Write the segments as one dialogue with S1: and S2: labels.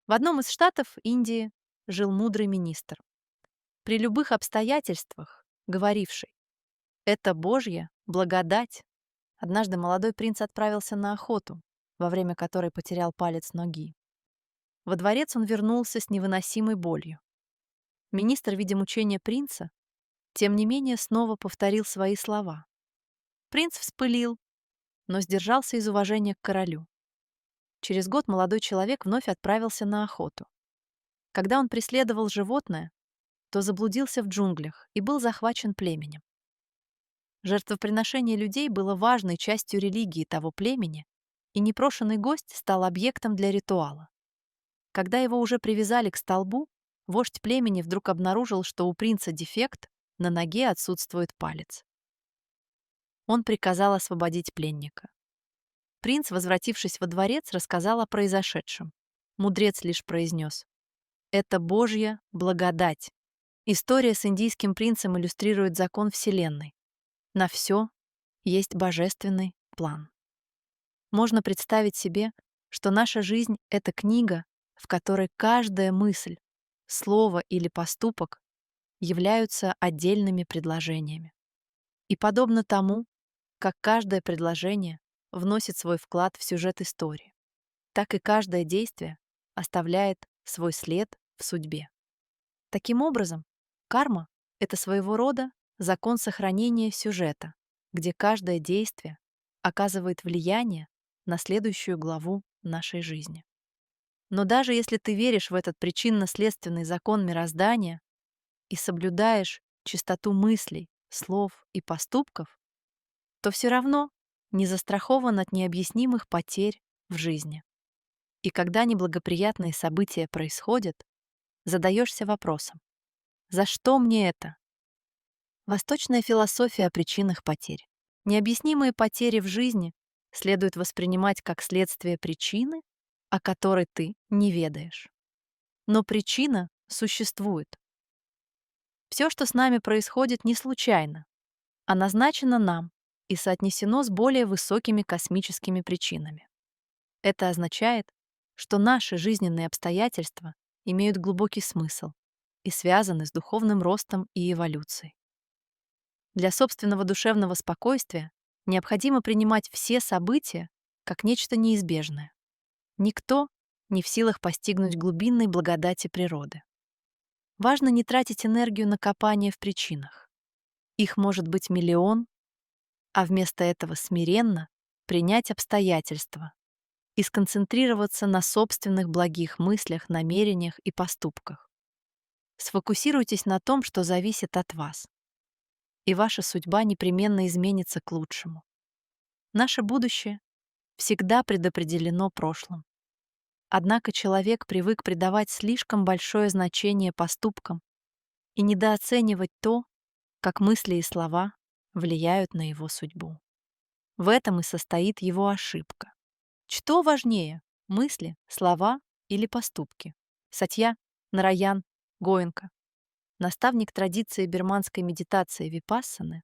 S1: В одном из штатов Индии жил мудрый министр, при любых обстоятельствах говоривший: «Это Божья благодать». Однажды молодой принц отправился на охоту, во время которой потерял палец ноги. Во дворец он вернулся с невыносимой болью. Министр, видя мучения принца, тем не менее снова повторил свои слова. Принц вспылил, но сдержался из уважения к королю. Через год молодой человек вновь отправился на охоту. Когда он преследовал животное, то заблудился в джунглях и был захвачен племенем. Жертвоприношение людей было важной частью религии того племени, и непрошенный гость стал объектом для ритуала. Когда его уже привязали к столбу, вождь племени вдруг обнаружил, что у принца дефект, на ноге отсутствует палец. Он приказал освободить пленника. Принц, возвратившись во дворец, рассказал о произошедшем. Мудрец лишь произнес: «Это Божья благодать». История с индийским принцем иллюстрирует закон Вселенной. На все есть божественный план. Можно представить себе, что наша жизнь — это книга, в которой каждая мысль, слово или поступок являются отдельными предложениями. И подобно тому, как каждое предложение вносит свой вклад в сюжет истории, так и каждое действие оставляет свой след в судьбе. Таким образом, карма — это своего рода закон сохранения сюжета, где каждое действие оказывает влияние на следующую главу нашей жизни. Но даже если ты веришь в этот причинно-следственный закон мироздания и соблюдаешь чистоту мыслей, слов и поступков, то все равно не застрахован от необъяснимых потерь в жизни. И когда неблагоприятные события происходят, задаешься вопросом: за что мне это? Восточная философия о причинах потерь. Необъяснимые потери в жизни следует воспринимать как следствие причины, о которой ты не ведаешь. Но причина существует. Все, что с нами происходит, не случайно, а назначено нам и соотнесено с более высокими космическими причинами. Это означает, что наши жизненные обстоятельства имеют глубокий смысл и связаны с духовным ростом и эволюцией. Для собственного душевного спокойствия необходимо принимать все события как нечто неизбежное. Никто не в силах постигнуть глубинной благодати природы. Важно не тратить энергию на копание в причинах. Их может быть миллион, а вместо этого смиренно принять обстоятельства и сконцентрироваться на собственных благих мыслях, намерениях и поступках. Сфокусируйтесь на том, что зависит от вас, и ваша судьба непременно изменится к лучшему. Наше будущее всегда предопределено прошлым. Однако человек привык придавать слишком большое значение поступкам и недооценивать то, как мысли и слова влияют на его судьбу. В этом и состоит его ошибка. Что важнее — мысли, слова или поступки? Сатья Нараян Гоенка, наставник традиции бирманской медитации випассаны,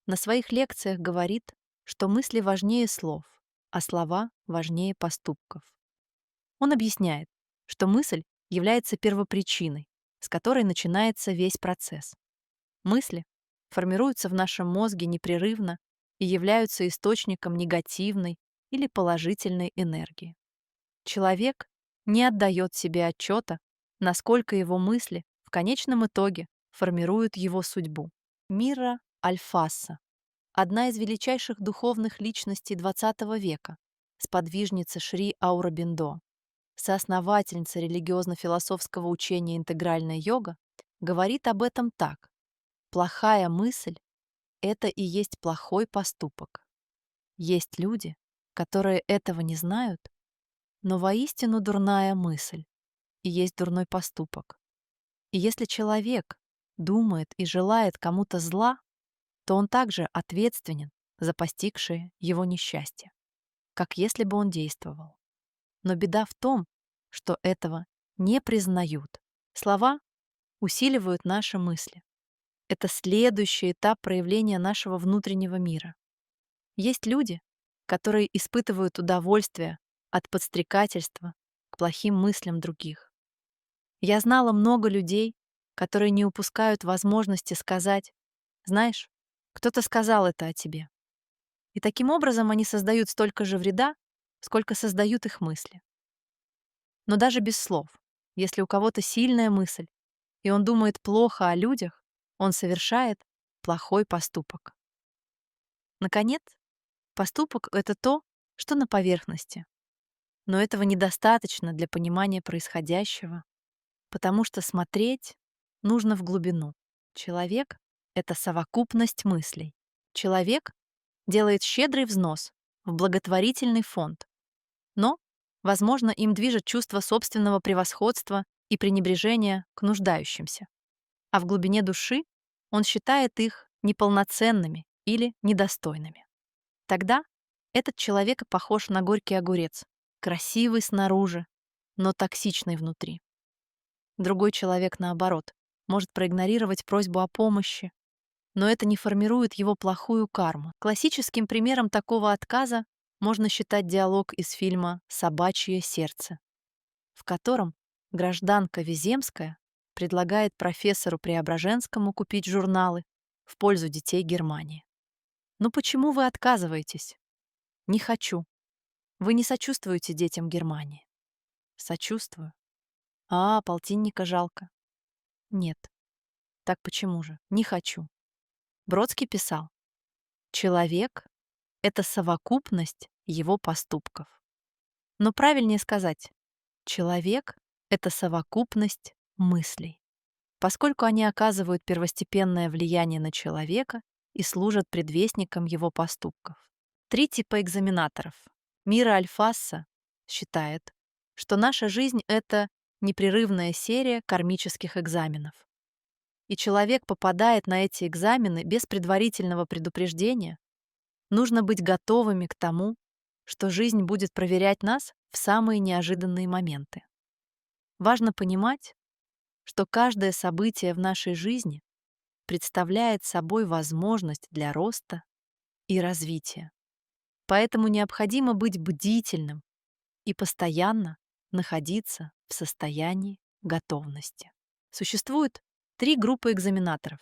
S1: на своих лекциях говорит, что мысли важнее слов, а слова важнее поступков. Он объясняет, что мысль является первопричиной, с которой начинается весь процесс. Мысли формируются в нашем мозге непрерывно и являются источником негативной или положительной энергии. Человек не отдает себе отчета, насколько его мысли в конечном итоге формируют его судьбу. Мира Альфасса, одна из величайших духовных личностей XX века, сподвижница Шри Аурабиндо, соосновательница религиозно-философского учения интегральная йога, говорит об этом так: плохая мысль — это и есть плохой поступок. Есть люди, которые этого не знают, но воистину дурная мысль и есть дурной поступок. И если человек думает и желает кому-то зла, то он также ответственен за постигшее его несчастье, как если бы он действовал. Но беда в том, что этого не признают. Слова усиливают наши мысли. Это следующий этап проявления нашего внутреннего мира. Есть люди, которые испытывают удовольствие от подстрекательства к плохим мыслям других. Я знала много людей, которые не упускают возможности сказать: «Знаешь, кто-то сказал это о тебе». И таким образом они создают столько же вреда, сколько создают их мысли. Но даже без слов, если у кого-то сильная мысль, и он думает плохо о людях, он совершает плохой поступок. Наконец, поступок — это то, что на поверхности. Но этого недостаточно для понимания происходящего, потому что смотреть нужно в глубину. Человек — это совокупность мыслей. Человек делает щедрый взнос в благотворительный фонд, но, возможно, им движет чувство собственного превосходства и пренебрежения к нуждающимся. А в глубине души он считает их неполноценными или недостойными. Тогда этот человек похож на горький огурец, красивый снаружи, но токсичный внутри. Другой человек, наоборот, может проигнорировать просьбу о помощи, но это не формирует его плохую карму. Классическим примером такого отказа можно считать диалог из фильма «Собачье сердце», в котором гражданка Веземская предлагает профессору Преображенскому купить журналы в пользу детей Германии. «Ну почему вы отказываетесь?» «Не хочу». «Вы не сочувствуете детям Германии?» «Сочувствую». «А, полтинника жалко». «Нет». «Так почему же?» «Не хочу». Бродский писал: «Человек — это совокупность его поступков». Но правильнее сказать: человек — это совокупность мыслей, поскольку они оказывают первостепенное влияние на человека и служат предвестником его поступков. 3 типа экзаменаторов. Мира Альфасса считает, что наша жизнь — это непрерывная серия кармических экзаменов. И человек попадает на эти экзамены без предварительного предупреждения. Нужно быть готовыми к тому, что жизнь будет проверять нас в самые неожиданные моменты. Важно понимать, что каждое событие в нашей жизни представляет собой возможность для роста и развития. Поэтому необходимо быть бдительным и постоянно находиться в состоянии готовности. Существует 3 группы экзаменаторов.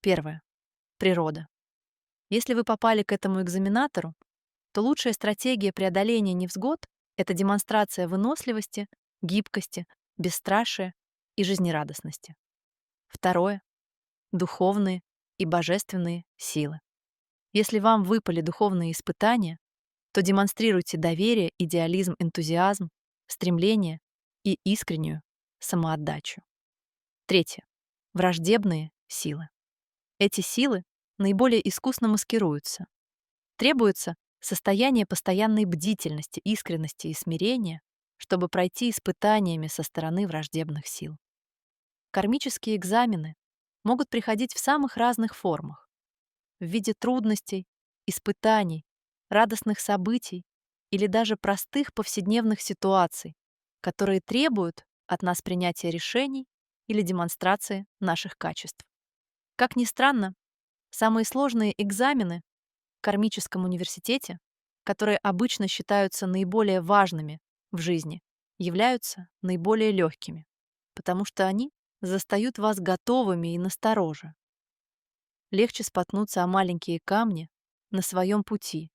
S1: Первая — природа. Если вы попали к этому экзаменатору, то лучшая стратегия преодоления невзгод — это демонстрация выносливости, гибкости, бесстрашия и жизнерадостности. Второе — духовные и божественные силы. Если вам выпали духовные испытания, то демонстрируйте доверие, идеализм, энтузиазм, стремление и искреннюю самоотдачу. Третье — враждебные силы. Эти силы наиболее искусно маскируются. Требуется состояние постоянной бдительности, искренности и смирения, чтобы пройти испытаниями со стороны враждебных сил. Кармические экзамены могут приходить в самых разных формах: в виде трудностей, испытаний, радостных событий или даже простых повседневных ситуаций, которые требуют от нас принятия решений или демонстрации наших качеств. Как ни странно, самые сложные экзамены в кармическом университете, которые обычно считаются наиболее важными в жизни, являются наиболее легкими, потому что они застают вас готовыми и настороже. Легче споткнуться о маленькие камни на своем пути,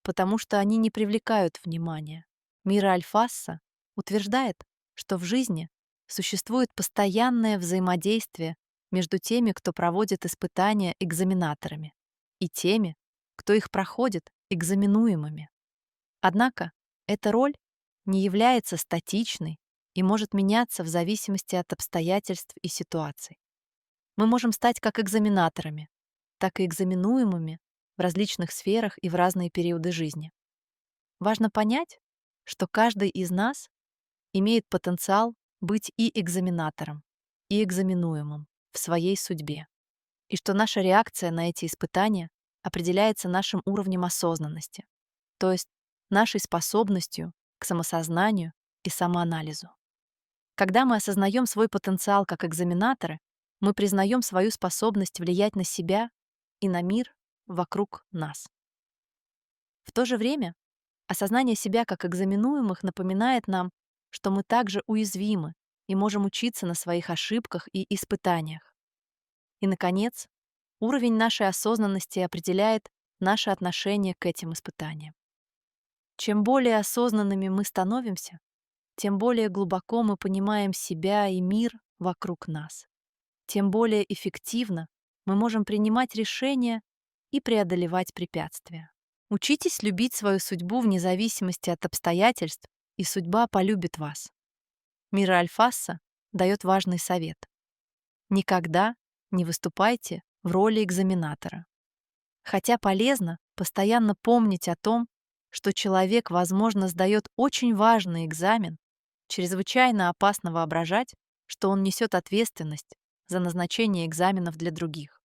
S1: потому что они не привлекают внимания. Мира Альфасса утверждает, что в жизни существует постоянное взаимодействие между теми, кто проводит испытания экзаменаторами, и теми, кто их проходит экзаменуемыми. Однако эта роль не является статичной и может меняться в зависимости от обстоятельств и ситуаций. Мы можем стать как экзаменаторами, так и экзаменуемыми в различных сферах и в разные периоды жизни. Важно понять, что каждый из нас имеет потенциал быть и экзаменатором, и экзаменуемым в своей судьбе, и что наша реакция на эти испытания определяется нашим уровнем осознанности, то есть нашей способностью к самосознанию и самоанализу. Когда мы осознаем свой потенциал как экзаменаторы, мы признаем свою способность влиять на себя и на мир вокруг нас. В то же время осознание себя как экзаменуемых напоминает нам, что мы также уязвимы и можем учиться на своих ошибках и испытаниях. И, наконец, уровень нашей осознанности определяет наше отношение к этим испытаниям. Чем более осознанными мы становимся, тем более глубоко мы понимаем себя и мир вокруг нас, тем более эффективно мы можем принимать решения и преодолевать препятствия. Учитесь любить свою судьбу вне зависимости от обстоятельств, и судьба полюбит вас. Мира Альфасса дает важный совет. Никогда не выступайте в роли экзаменатора. Хотя полезно постоянно помнить о том, что человек, возможно, сдает очень важный экзамен, чрезвычайно опасно воображать, что он несет ответственность за назначение экзаменов для других.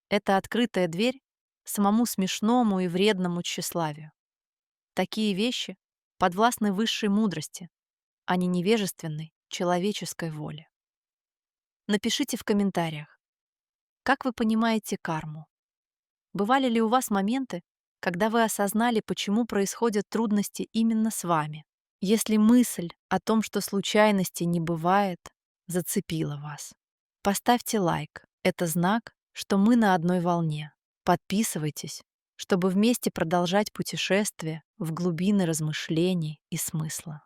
S1: Это открытая дверь самому смешному и вредному тщеславию. Такие вещи подвластны высшей мудрости, а не невежественной человеческой воле. Напишите в комментариях, как вы понимаете карму. Бывали ли у вас моменты, когда вы осознали, почему происходят трудности именно с вами? Если мысль о том, что случайностей не бывает, зацепила вас, поставьте лайк. Это знак, что мы на одной волне. Подписывайтесь, чтобы вместе продолжать путешествие в глубины размышлений и смысла.